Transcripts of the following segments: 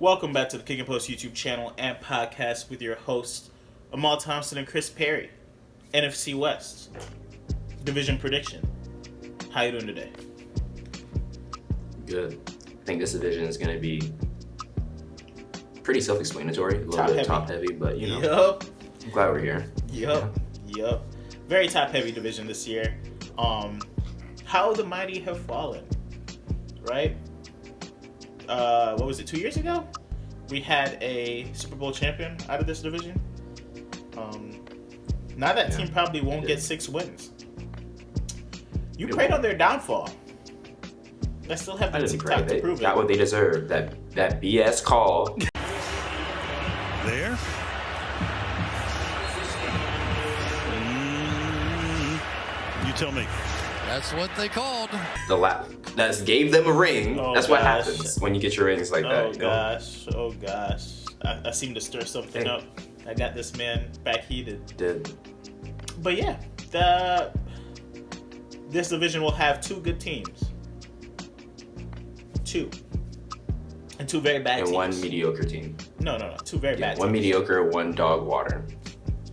Welcome back to the KickNPost YouTube channel and podcast with your hosts, Amal Thompson and Chris Perry. NFC West. Division prediction. How you doing today? Good. I think this division is going to be pretty self-explanatory. A little bit top-heavy, but you know. I'm glad we're here. Yep. Very top-heavy division this year. How the mighty have fallen, right? What was it, 2 years ago? We had a Super Bowl champion out of this division. Now that team probably won't get 6 wins. You prayed on their downfall. I still have the TikTok to prove it. Got what they deserve. That BS call. There. You tell me. That's what they called. The lap. That gave them a ring. That's what happens when you get your rings like that. Oh gosh. I seem to stir something up. I got this man back heated. Did. But yeah, this division will have 2 good teams. 2. And 2 very bad teams. And 1 mediocre team. No. 2 very bad teams. 1 mediocre, 1 dog water.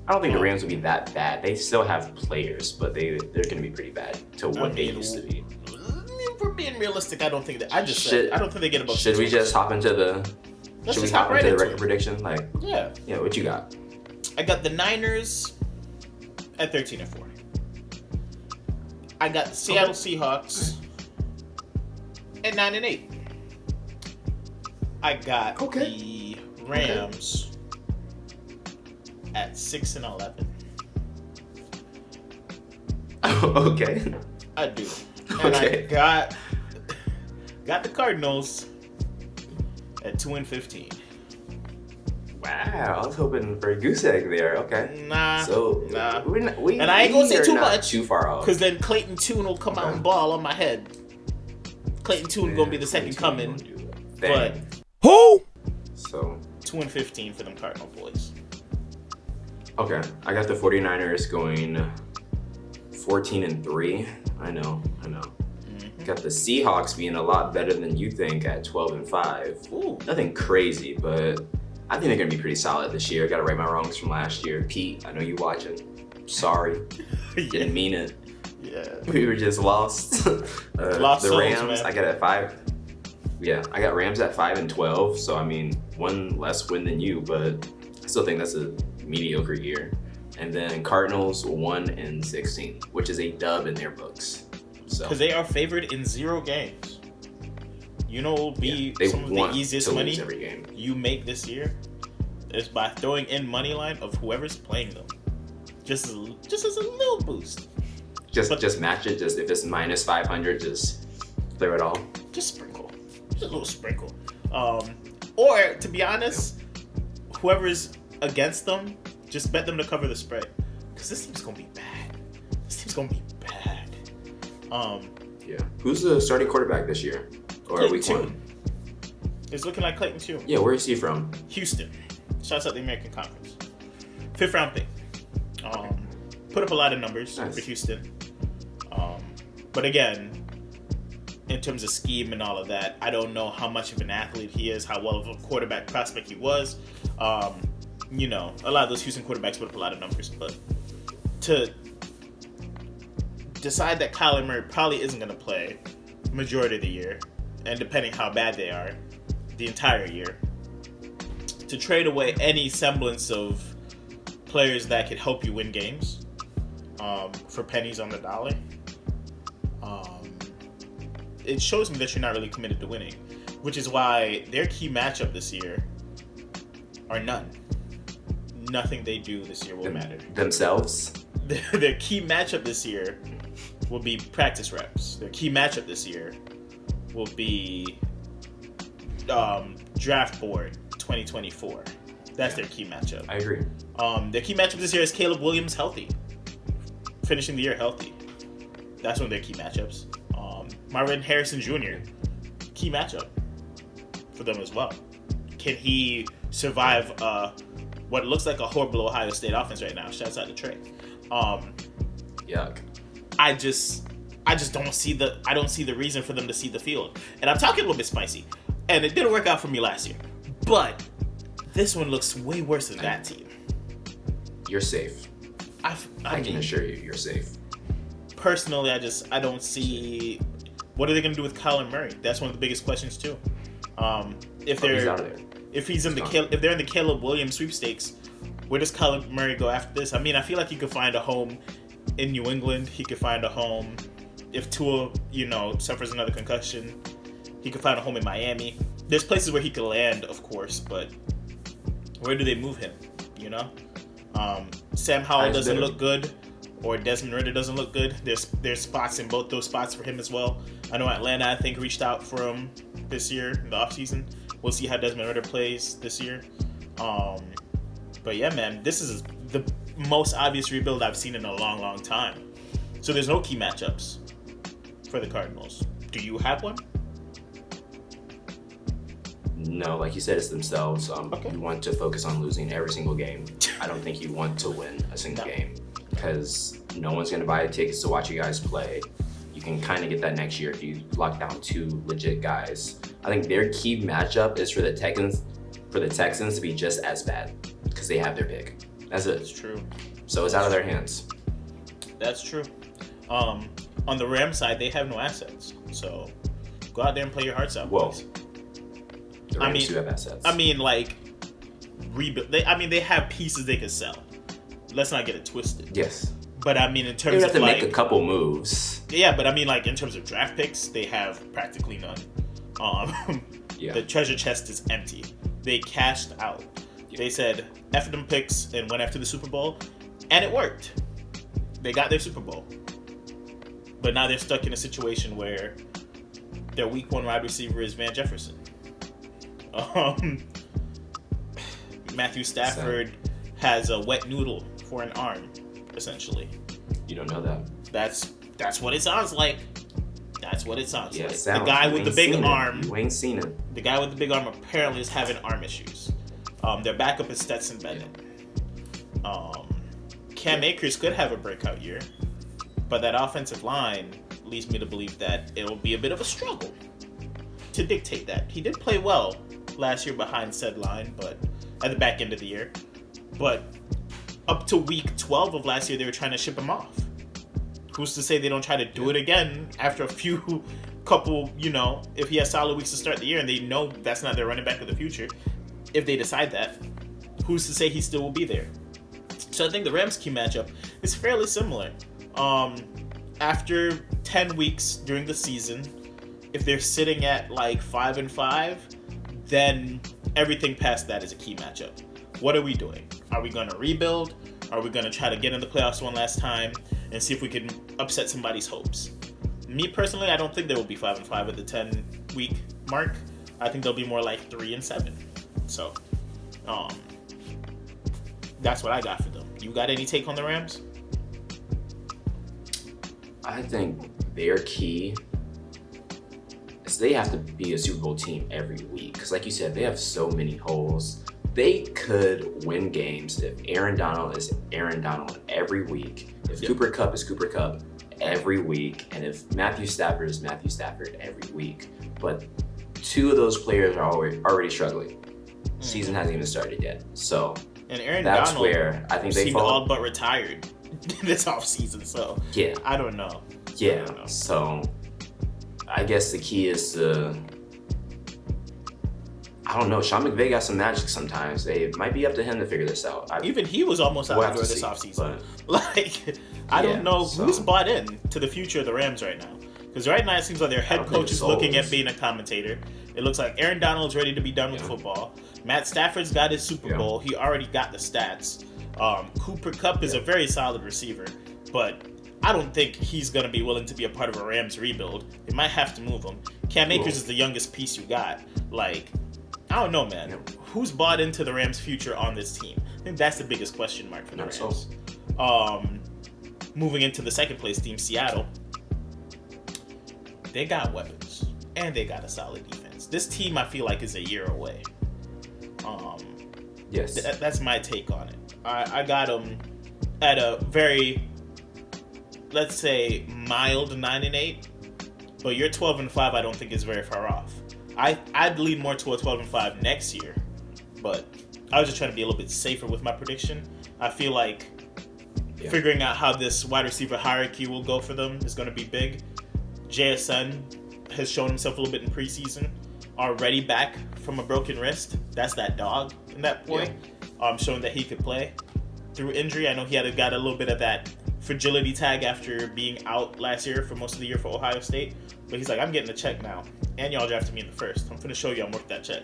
I don't think the Rams will be that bad. They still have players, but they're going to be pretty bad to what they used to be. If we're being realistic, I don't think that. I don't think they get above. Should we just hop into the? Let's should we just hop hop into right the into record prediction? Like, yeah. What you got? I got the Niners at 13-4. I got the Seattle Seahawks at 9-8. I got the Rams at 6-11. Okay. I do. And I got the Cardinals at 2-15. Wow, I was hoping for a goose egg there. Okay. Nah. We and I ain't gonna say too much, too far off. because then Clayton Tune will come out and ball on my head. Clayton Tune gonna be the second coming. But who? So 2-15 for them Cardinal boys. Okay, I got the 49ers going 14-3. I know. Got the Seahawks being a lot better than you think at 12-5. Ooh. Nothing crazy, but I think they're gonna be pretty solid this year. Got to right my wrongs from last year. Pete, I know you watching. Sorry, didn't mean it. Yeah. We were just lost. Lost the souls, Rams, man. I got at 5. Yeah, I got Rams at 5-12. So I mean, 1 less win than you, but I still think that's a mediocre year. And then Cardinals 1-16, which is a dub in their books. So Because they are favored in 0 games. You know, will be they some of the want easiest to money lose every game. you make this year is by throwing in money line of whoever's playing them. Just as a little boost. Just match it. Just if it's -500, just clear it all. Just sprinkle. Just a little sprinkle. Or to be honest, whoever's against them, just bet them to cover the spread. Because this team's gonna be bad. Yeah. Who's the starting quarterback this year? Or Clayton week Tune. 1? It's looking like Clayton Tune. Yeah, where is he from? Houston. Shouts out the American Conference. 5th round pick. Put up a lot of numbers for Houston. But again, in terms of scheme and all of that, I don't know how much of an athlete he is, how well of a quarterback prospect he was. A lot of those Houston quarterbacks put up a lot of numbers, but to decide that Kyler Murray probably isn't going to play majority of the year, and depending how bad they are, the entire year, to trade away any semblance of players that could help you win games for pennies on the dollar, it shows me that you're not really committed to winning, which is why their key matchup this year are none. Nothing they do this year will matter. Themselves? Their key matchup this year will be practice reps. Their key matchup this year will be draft board 2024. That's their key matchup. I agree. Their key matchup this year is Caleb Williams healthy. Finishing the year healthy. That's one of their key matchups. Marvin Harrison Jr., key matchup for them as well. Can he survive what looks like a horrible Ohio State offense right now? Shouts out to Trey. Yuck. I just don't see the reason for them to see the field. And I'm talking a little bit spicy. And it didn't work out for me last year. But this one looks way worse than that team. You're safe. I can assure you, you're safe. Personally, I don't see what are they going to do with Kyler Murray. That's one of the biggest questions too. If he's out of there. If they're in the Caleb Williams sweepstakes, where does Kyler Murray go after this? I mean, I feel like he could find a home in New England. He could find a home if Tua, suffers another concussion. He could find a home in Miami. There's places where he could land, of course, but where do they move him? Sam Howell doesn't look good, or Desmond Ridder doesn't look good. There's spots in both those spots for him as well. I know Atlanta, I think, reached out for him this year in the offseason. We'll see how Desmond Ridder plays this year. But yeah, man, this is the most obvious rebuild I've seen in a long, long time. So there's no key matchups for the Cardinals. Do you have one? No, like you said, it's themselves. Okay. You want to focus on losing every single game. I don't think you want to win a single game because no one's going to buy tickets to watch you guys play. You can kind of get that next year if you lock down 2 legit guys. I think their key matchup is for the Texans to be just as bad because they have their pick. That's it. That's true. So it's out of their hands. That's true. On the Rams side, they have no assets. So go out there and play your hearts out. Well, please. the Rams do have assets. I mean, like, rebuild. They have pieces they could sell. Let's not get it twisted. Yes. But I mean, in terms you have of to make a couple moves. Yeah, but I mean, like, in terms of draft picks, they have practically none. The treasure chest is empty. They cashed out. Yeah. They said F them picks and went after the Super Bowl, and it worked. They got their Super Bowl. But now they're stuck in a situation where their week 1 wide receiver is Van Jefferson. Matthew Stafford has a wet noodle for an arm, essentially. You don't know that. That's what it sounds like. That's what it sounds like. Sounds. The guy with the big arm. You ain't seen it. The guy with the big arm apparently is having arm issues. Their backup is Stetson Bennett. Cam Akers could have a breakout year, but that offensive line leads me to believe that it will be a bit of a struggle to dictate that. He did play well last year behind said line, but at the back end of the year. But up to week 12 of last year, they were trying to ship him off. Who's to say they don't try to do it again after a couple, if he has solid weeks to start the year and they know that's not their running back of the future. If they decide that, who's to say he still will be there? So I think the Rams' key matchup is fairly similar. After 10 weeks during the season, if they're sitting at like 5-5, then everything past that is a key matchup. What are we doing? Are we going to rebuild? Are we going to try to get in the playoffs one last time and see if we can upset somebody's hopes? Me personally, I don't think they will be 5-5 at the 10-week mark. I think they'll be more like 3-7. So, that's what I got for them. You got any take on the Rams? I think their key is they have to be a Super Bowl team every week. Because like you said, they have so many holes. They could win games if Aaron Donald is Aaron Donald every week. If Cooper Kupp is Cooper Kupp every week. And if Matthew Stafford is Matthew Stafford every week. But 2 of those players are already struggling. Season hasn't even started yet. So and Aaron that's Donald where I think they seemed fall. all but retired this offseason. So yeah, I don't know. Yeah, so I guess the key is to, I don't know, Sean McVay got some magic sometimes. It might be up to him to figure this out. Even he was almost out the door this offseason. I don't know who's bought in to the future of the Rams right now. Because right now it seems like their head coach is looking at being a commentator. It looks like Aaron Donald's ready to be done with football. Matt Stafford's got his Super Bowl. He already got the stats. Cooper Kupp is a very solid receiver, but I don't think he's going to be willing to be a part of a Rams rebuild. They might have to move him. Cam Akers is the youngest piece you got. Like, I don't know, man. Who's bought into the Rams' future on this team? I think that's the biggest question mark for the Rams. Moving into the second place team, Seattle. They got weapons, and they got a solid defense. This team, I feel like, is a year away. Yes. That's my take on it. I got them at a very, let's say, mild 9-8, but your 12-5 I don't think is very far off. I'd lean more to a 12-5 next year but I was just trying to be a little bit safer with my prediction. I feel like figuring out how this wide receiver hierarchy will go for them is going to be big. JSN has shown himself a little bit in preseason, already back from a broken wrist. That's that dog in that point, showing that he could play through injury. I know he got a little bit of that fragility tag after being out last year for most of the year for Ohio State, but he's like, I'm getting a check now, and y'all drafted me in the first. I'm going to show you I'm worth that check.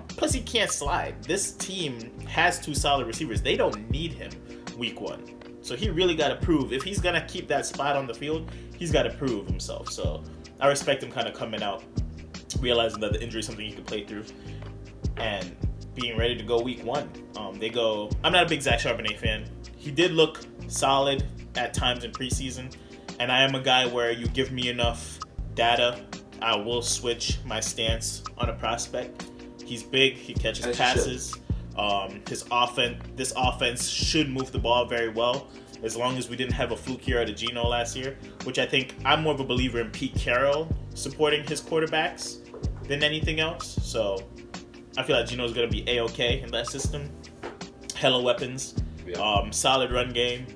Plus, he can't slide. This team has 2 solid receivers. They don't need him week 1. So he really got to prove. If he's going to keep that spot on the field, he's got to prove himself. So I respect him kind of coming out, realizing that the injury is something he can play through, and being ready to go week 1. I'm not a big Zach Charbonnet fan. He did look solid at times in preseason, and I am a guy where you give me enough data, I will switch my stance on a prospect. He's big. He catches passes. This offense should move the ball very well, as long as we didn't have a fluke here at Geno last year, which I think I'm more of a believer in Pete Carroll supporting his quarterbacks than anything else. So I feel like Geno's going to be A-okay in that system. Hella weapons, solid run game,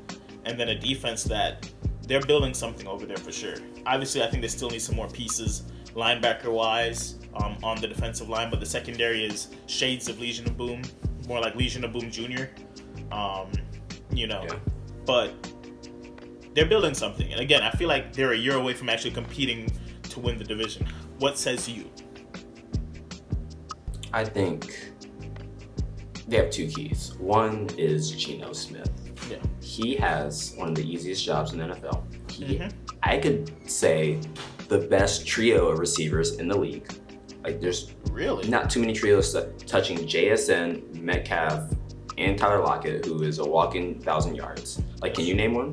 and then a defense that they're building something over there for sure. Obviously, I think they still need some more pieces linebacker-wise on the defensive line, but the secondary is shades of Legion of Boom, more like Legion of Boom Jr. But they're building something. And again, I feel like they're a year away from actually competing to win the division. What says you? I think they have 2 keys. One is Geno Smith. Yeah. He has one of the easiest jobs in the NFL. I could say the best trio of receivers in the league. Like, there's really not too many trios touching JSN, Metcalf, and Tyler Lockett, who is a walking 1,000 yards. Like, can you name one?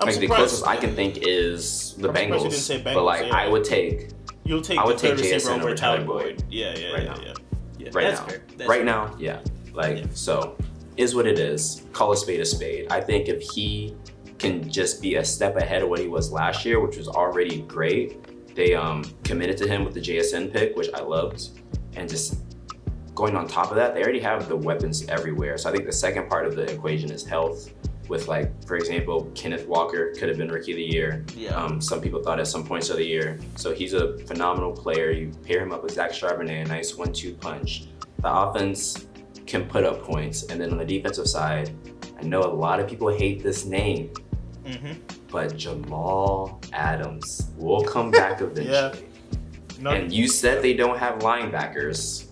The closest I can think is the Bengals. You didn't say Bengals. But I would take. You'll take I would the third take receiver JSN over Tyler Boyd. Yeah. Right now. So is what it is. Call a spade. I think if he can just be a step ahead of what he was last year, which was already great. They committed to him with the JSN pick, which I loved, and just going on top of that, they already have the weapons everywhere. So I think the second part of the equation is health. With, for example, Kenneth Walker could have been Rookie of the Year. Yeah. Some people thought at some points of the year. So he's a phenomenal player. You pair him up with Zach Charbonnet, a nice 1-2 punch. The offense can put up points. And then on the defensive side, I know a lot of people hate this name, but Jamal Adams will come back eventually. And you said they don't have linebackers.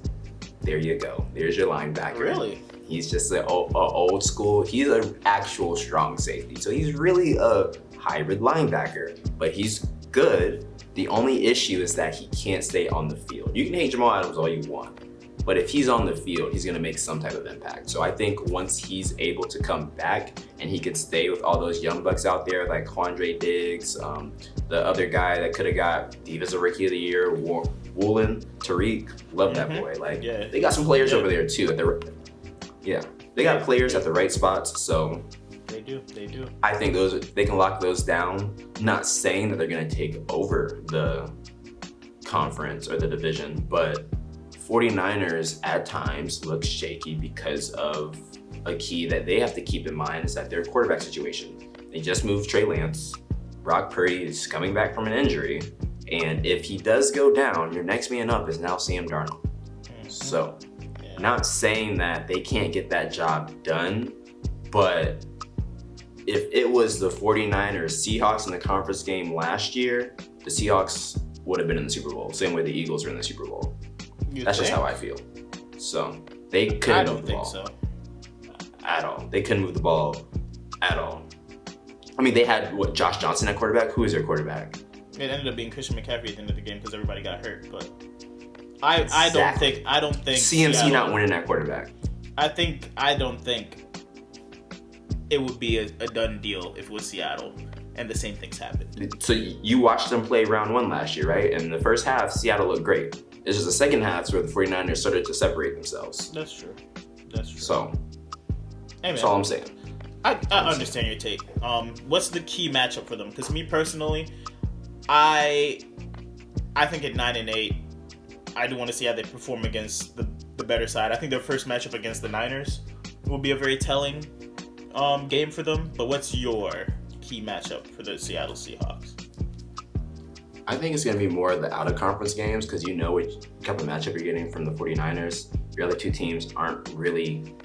There you go. There's your linebacker. Really? He's just an old school. He's an actual strong safety. So he's really a hybrid linebacker, but he's good. The only issue is that he can't stay on the field. You can hate Jamal Adams all you want, but if he's on the field, he's going to make some type of impact. So I think once he's able to come back and he could stay with all those young bucks out there, like Quandre Diggs, the other guy that could have got Divas of Rookie of the Year, Woolen, Tariq, love that boy. They got some players over there too. They got players at the right spots, so they do. I think they can lock those down. Not saying that they're going to take over the conference or the division, but 49ers at times look shaky because of a key that they have to keep in mind is that their quarterback situation. They just moved Trey Lance. Brock Purdy is coming back from an injury, and if he does go down, your next man up is now Sam Darnold. So. Not saying that they can't get that job done, but if it was the 49ers Seahawks in the conference game last year, the Seahawks would have been in the Super Bowl. Same way the Eagles were in the Super Bowl. That's just how I feel. So they couldn't move the ball at all. They couldn't move the ball at all. I mean, they had Josh Johnson at quarterback. Who is their quarterback? It ended up being Christian McCaffrey at the end of the game because everybody got hurt, but. I don't think CMC Seattle, not winning that quarterback. I don't think it would be a done deal if it was Seattle and the same things happened. So you watched them play round 1 last year, right? And in the first half, Seattle looked great. It's just the second half where the 49ers started to separate themselves. That's true. So hey, that's all I'm saying. I understand your take. What's the key matchup for them? Because me personally, I think at 9-8, I do want to see how they perform against the the better side. I think their first matchup against the Niners will be a very telling game for them. But what's your key matchup for the Seattle Seahawks? I think it's going to be more of the out-of-conference games because you know which type of matchup you're getting from the 49ers. Your other two teams aren't really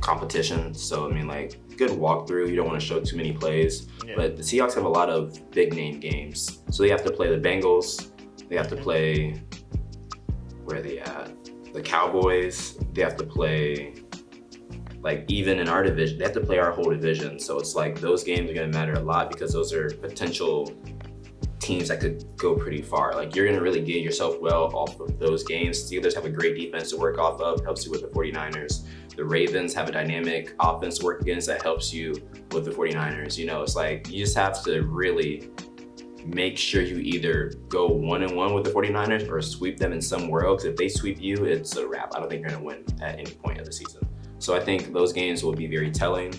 competition. So, I mean, like, good walkthrough. You don't want to show too many plays. Yeah. But the Seahawks have a lot of big-name games. So they have to play the Bengals. They have to play... Where are they at? The Cowboys. They have to play... Like, even in our division, they have to play our whole division. So it's like those games are going to matter a lot because those are potential teams that could go pretty far. Like, you're going to really gauge yourself well off of those games. Steelers have a great defense to work off of, helps you with the 49ers. The Ravens have a dynamic offense to work against that helps you with the 49ers. You know, it's like you just have to really make sure you either go 1-1 with the 49ers or sweep them in some world. Because if they sweep you, it's a wrap. I don't think you're going to win at any point of the season. So I think those games will be very telling,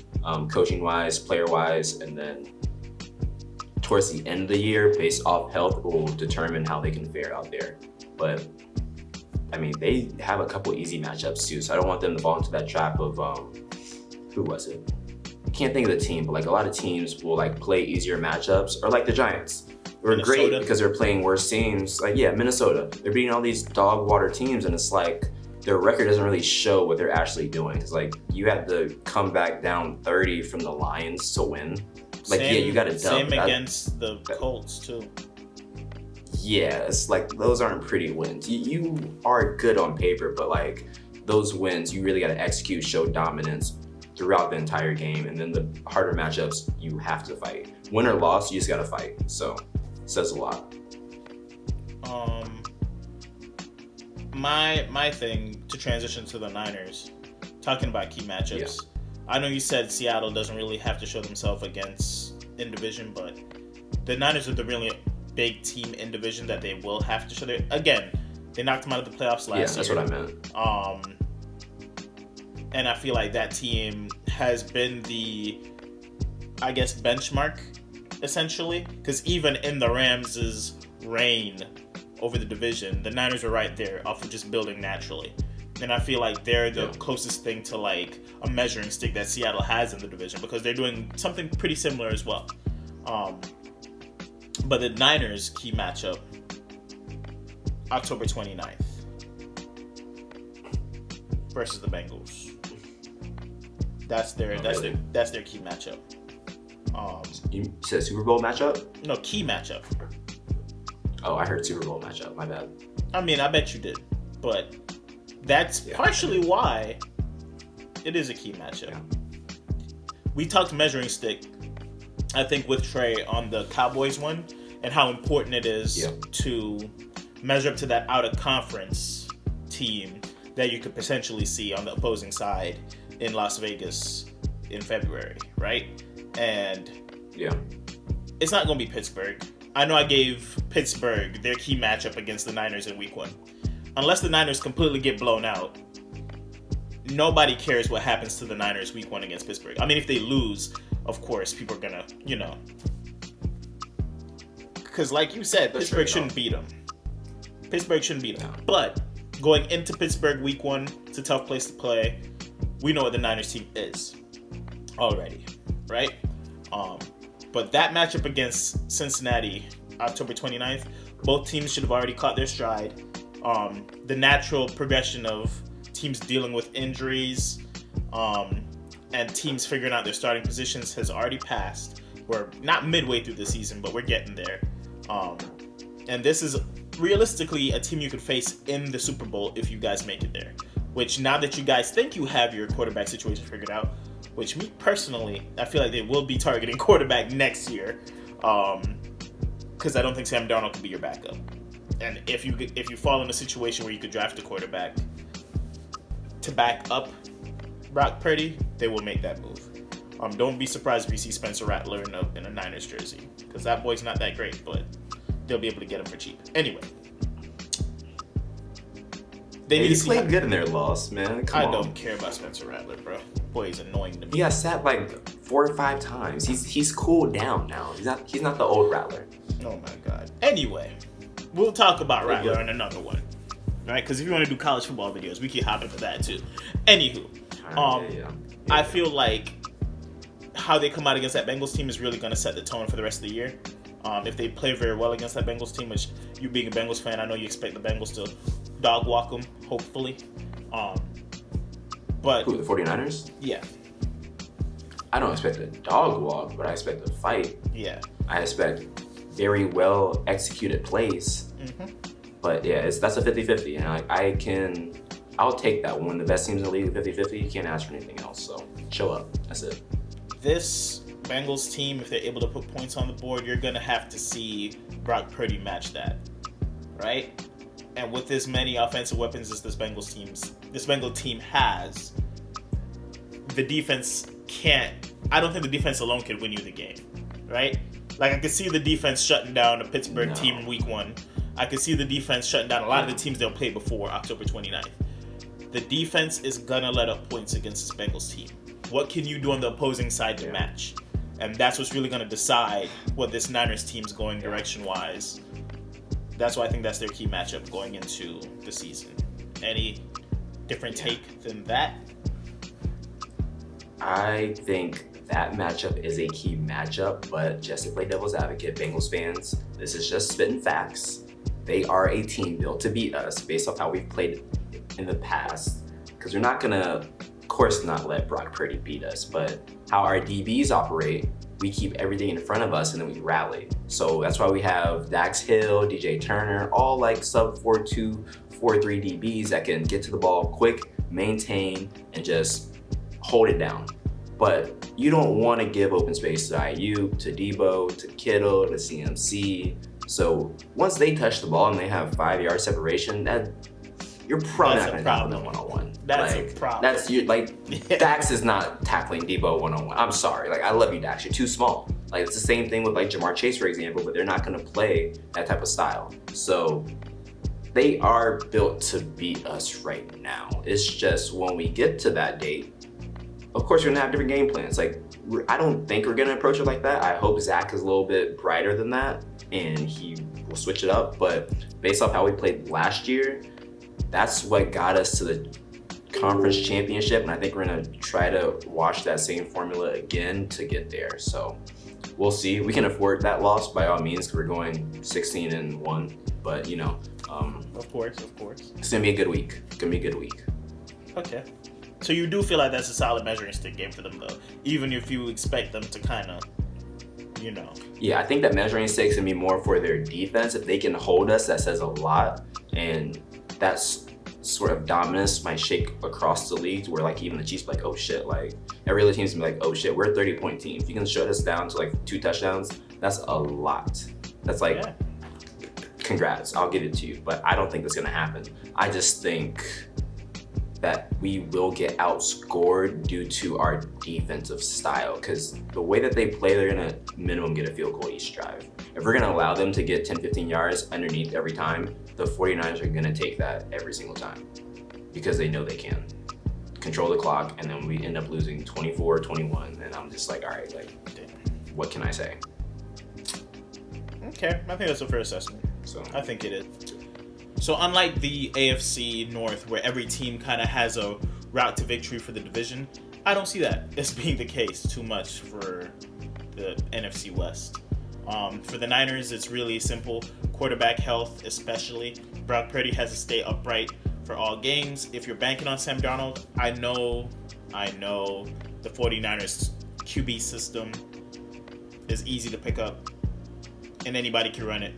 coaching-wise, player-wise, and then towards the end of the year, based off health, will determine how they can fare out there. But, I mean, they have a couple easy matchups too, so I don't want them to fall into that trap of, who was it? I can't think of the team, but like a lot of teams will like play easier matchups, or like the Giants. They're great because they're playing worse teams. Like, yeah, Minnesota. They're beating all these dog water teams, and it's like, their record doesn't really show what they're actually doing. Cause like you had to come back down 30 from the Lions to win. Like, yeah, you got a dub. Same against the Colts too. Yeah, it's like those aren't pretty wins. You are good on paper, but like those wins, you really got to execute, show dominance throughout the entire game. And then the harder matchups, you have to fight. Win or loss, you just got to fight. So it says a lot. My thing to transition to the Niners, talking about key matchups. Yeah. I know you said Seattle doesn't really have to show themselves against in division, but the Niners are the really big team in division that they will have to show their. Again, they knocked them out of the playoffs last year. Yeah, that's what I meant. And I feel like that team has been the, I guess, benchmark essentially, because even in the Rams' reign over the division, the Niners are right there off of just building naturally. And I feel like they're the closest thing to like a measuring stick that Seattle has in the division because they're doing something pretty similar as well. But the Niners' key matchup, October 29th versus the Bengals. That's their key matchup. You said Super Bowl matchup? No, key matchup. Oh, I heard Super Bowl matchup. My bad. I mean, I bet you did, but that's partially why it is a key matchup. Yeah. We talked measuring stick, I think, with Trey on the Cowboys one, and how important it is to measure up to that out-of-conference team that you could potentially see on the opposing side in Las Vegas in February, right? And it's not going to be Pittsburgh. I know I gave Pittsburgh their key matchup against the Niners in Week 1. Unless the Niners completely get blown out, nobody cares what happens to the Niners Week 1 against Pittsburgh. I mean, if they lose, of course, people are going to, because like you said, Pittsburgh shouldn't beat them. Pittsburgh shouldn't beat them. But going into Pittsburgh Week 1, it's a tough place to play. We know what the Niners team is already, right? But that matchup against Cincinnati, October 29th, both teams should have already caught their stride. The natural progression of teams dealing with injuries and teams figuring out their starting positions has already passed. We're not midway through the season, but we're getting there. And this is realistically a team you could face in the Super Bowl if you guys make it there. Which, now that you guys think you have your quarterback situation figured out, which me personally, I feel like they will be targeting quarterback next year, because I don't think Sam Darnold can be your backup. And if you fall in a situation where you could draft a quarterback to back up Brock Purdy, they will make that move. Don't be surprised if you see Spencer Rattler in a Niners jersey, because that boy's not that great, but they'll be able to get him for cheap. Anyway. He's playing good in their loss, man. Come on. I don't care about Spencer Rattler, bro. Boy, he's annoying to me. He got sacked like 4 or 5 times. He's cooled down now. He's not the old Rattler. Oh my god. Anyway, we'll talk about Rattler in another one. right? Because if you want to do college football videos, we can hop into that too. Anywho, I feel like how they come out against that Bengals team is really going to set the tone for the rest of the year. If they play very well against that Bengals team, which you being a Bengals fan, I know you expect the Bengals to dog walk them, hopefully. But who, the 49ers? Yeah. I don't expect a dog walk, but I expect a fight. Yeah. I expect very well executed plays. Mm-hmm. But yeah, that's a 50-50. And I'll take that one. The best teams in the league, 50-50. You can't ask for anything else. So show up. That's it. This Bengals team, if they're able to put points on the board, you're going to have to see Brock Purdy match that, right? And with as many offensive weapons as this Bengals team has, the defense can't. I don't think the defense alone can win you the game, right? Like, I could see the defense shutting down a Pittsburgh team in week 1. I could see the defense shutting down a lot of the teams they'll play before October 29th. The defense is going to let up points against this Bengals team. What can you do on the opposing side to match? And that's what's really going to decide what this Niners team's going direction-wise. That's why I think that's their key matchup going into the season. Any different take than that? I think that matchup is a key matchup, but just to play devil's advocate, Bengals fans, this is just spitting facts. They are a team built to beat us based off how we've played in the past. Because we're not going to, of course, not let Brock Purdy beat us, but how our DBs operate, we keep everything in front of us and then we rally. So that's why we have Dax Hill, DJ Turner, all like sub 4.2, 4.3 DBs that can get to the ball quick, maintain, and just hold it down. But you don't want to give open space to Ayuk, to Debo, to Kittle, to CMC. So once they touch the ball and they have 5-yard separation, that you're probably not going to tackle them one-on-one. That's a problem. Dax is not tackling Debo one-on-one. I'm sorry. Like, I love you, Dax. You're too small. Like, it's the same thing with like Jamar Chase, for example, but they're not going to play that type of style. So they are built to beat us right now. It's just when we get to that date, of course, we're going to have different game plans. Like, I don't think we're going to approach it like that. I hope Zach is a little bit brighter than that and he will switch it up. But based off how we played last year, that's what got us to the conference championship. And I think we're going to try to watch that same formula again to get there. So we'll see. We can afford that loss by all means because we're going 16-1. But, you know. Of course. It's going to be a good week. Okay. So you do feel like that's a solid measuring stick game for them, though, even if you expect them to kind of, you know. Yeah, I think that measuring stick's gonna be more for their defense. If they can hold us, that says a lot, and that's sort of dominance might shake across the league, where like even the Chiefs like, oh shit, like every other team's gonna be like, oh shit, we're a 30-point team. If you can shut us down to like 2 touchdowns, that's a lot. That's like, congrats, I'll give it to you. But I don't think that's gonna happen. I just think that we will get outscored due to our defensive style, because the way that they play, they're gonna minimum get a field goal each drive. If we're gonna allow them to get 10-15 yards underneath every time, the 49ers are gonna take that every single time because they know they can control the clock, and then we end up losing 24-21, and I'm just like, all right, like, what can I say? Okay, I think that's a fair assessment. So I think it is. So unlike the AFC North, where every team kind of has a route to victory for the division, I don't see that as being the case too much for the NFC West. For the Niners, it's really simple. Quarterback health, especially. Brock Purdy has to stay upright for all games. If you're banking on Sam Darnold, I know the 49ers QB system is easy to pick up, and anybody can run it.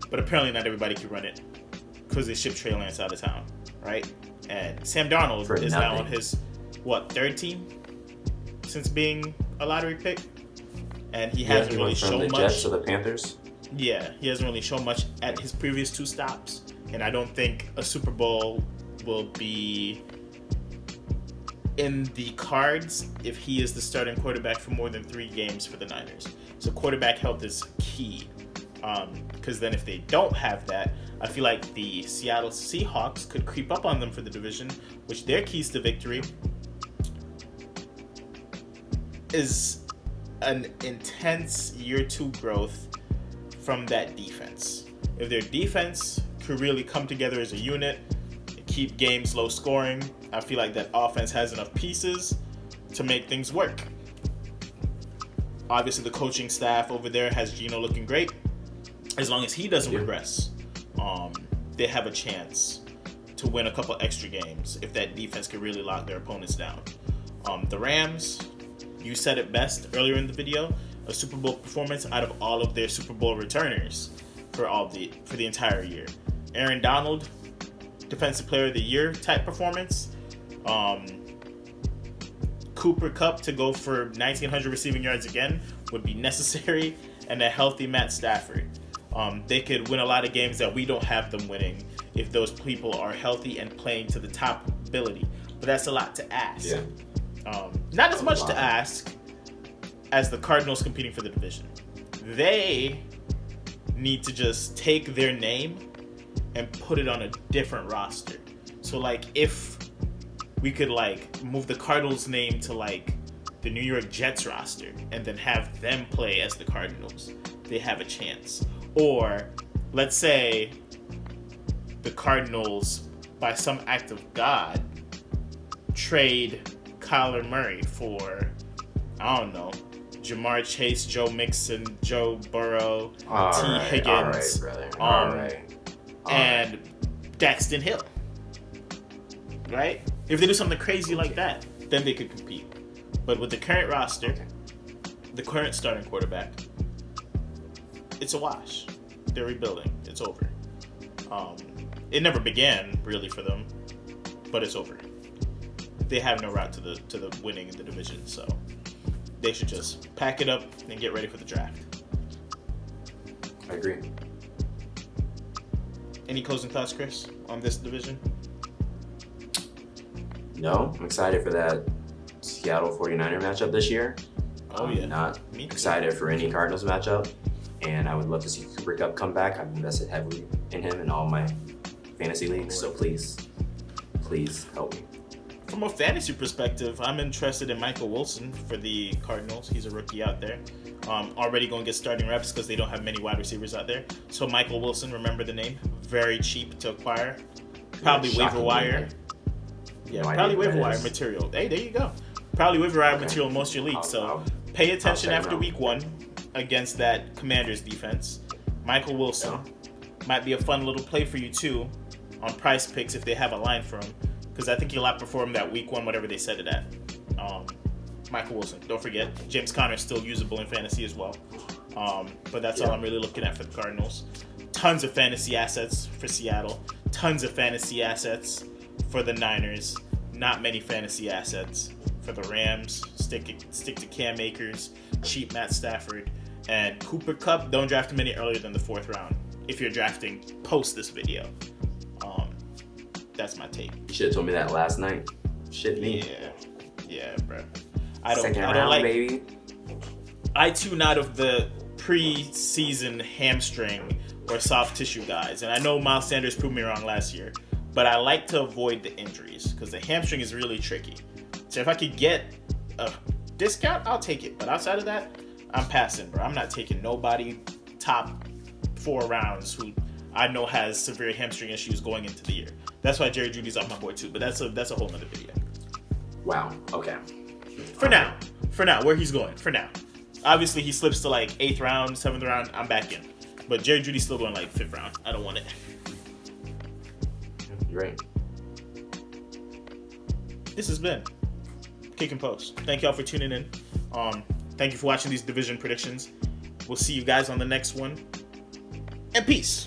But apparently not everybody can run it because they ship Trey Lance out of town, right? And Sam Darnold is now on his, 3rd team since being a lottery pick? And he hasn't really shown much. From the Jets to the Panthers? Yeah, he hasn't really shown much at his previous 2 stops. And I don't think a Super Bowl will be in the cards if he is the starting quarterback for more than 3 games for the Niners. So quarterback health is key. Because then if they don't have that, I feel like the Seattle Seahawks could creep up on them for the division, which their keys to victory is an intense year 2 growth from that defense. If their defense could really come together as a unit, keep games low scoring, I feel like that offense has enough pieces to make things work. Obviously, the coaching staff over there has Gino looking great. As long as he doesn't regress, they have a chance to win a couple extra games if that defense can really lock their opponents down. The Rams, you said it best earlier in the video, a Super Bowl performance out of all of their Super Bowl returners for the entire year. Aaron Donald, Defensive Player of the Year type performance. Cooper Kupp to go for 1,900 receiving yards again would be necessary, and a healthy Matt Stafford. They could win a lot of games that we don't have them winning if those people are healthy and playing to the top ability. But that's a lot to ask. Yeah. Not as much to ask as the Cardinals competing for the division. They need to just take their name and put it on a different roster. So like if we could like move the Cardinals name to like the New York Jets roster and then have them play as the Cardinals, they have a chance. Or let's say the Cardinals, by some act of God, trade Kyler Murray for, I don't know, Jamar Chase, Joe Mixon, Joe Burrow, Higgins, All right. and Daxton Hill. Right? If they do something crazy like that, then they could compete. But with the current roster, the current starting quarterback, it's a wash. They're rebuilding. It's over. It never began really for them, but it's over. They have no route to the winning in the division, so they should just pack it up and get ready for the draft. I agree. Any closing thoughts, Chris, on this division? No, I'm excited for that Seattle 49er matchup this year. Oh, yeah. Not excited for any Cardinals matchup. And I would love to see Cooper Kupp come back. I've invested heavily in him in all my fantasy leagues. So please help me. From a fantasy perspective, I'm interested in Michael Wilson for the Cardinals. He's a rookie out there. Already going to get starting reps because they don't have many wide receivers out there. So Michael Wilson, remember the name. Very cheap to acquire. Probably waiver wire. Yeah, probably waiver wire material. Hey, there you go. Probably waiver wire material in most of your leagues. So pay attention after week 1 against that Commanders defense. Michael Wilson might be a fun little play for you too on Price Picks if they have a line for him, because I think he'll outperform that week 1 whatever they set it at. Michael Wilson, don't forget, James Conner's still usable in fantasy as well. But that's all I'm really looking at for the Cardinals. Tons of fantasy assets for Seattle. Tons of fantasy assets for the Niners. Not many fantasy assets for the Rams. Stick to Cam Akers, cheap Matt Stafford, and Cooper Kupp. Don't draft him any earlier than the 4th round if you're drafting post this video. That's my take. You should have told me that last night. Shit me. Yeah, bro. I don't round, like. baby. I tune out of the pre-season hamstring or soft tissue guys, and I know Miles Sanders proved me wrong last year, but I like to avoid the injuries because the hamstring is really tricky. So if I could get a discount, I'll take it. But outside of that, I'm passing, bro. I'm not taking nobody top 4 rounds who I know has severe hamstring issues going into the year. That's why Jerry Jeudy's on my board too, but that's a whole nother video. Wow. Okay. For now, where he's going, for now. Obviously, he slips to like 8th round, 7th round, I'm back in. But Jerry Jeudy's still going like 5th round. I don't want it. You're right. This has been KickNPost. Thank y'all for tuning in. Thank you for watching these division predictions. We'll see you guys on the next one. And peace.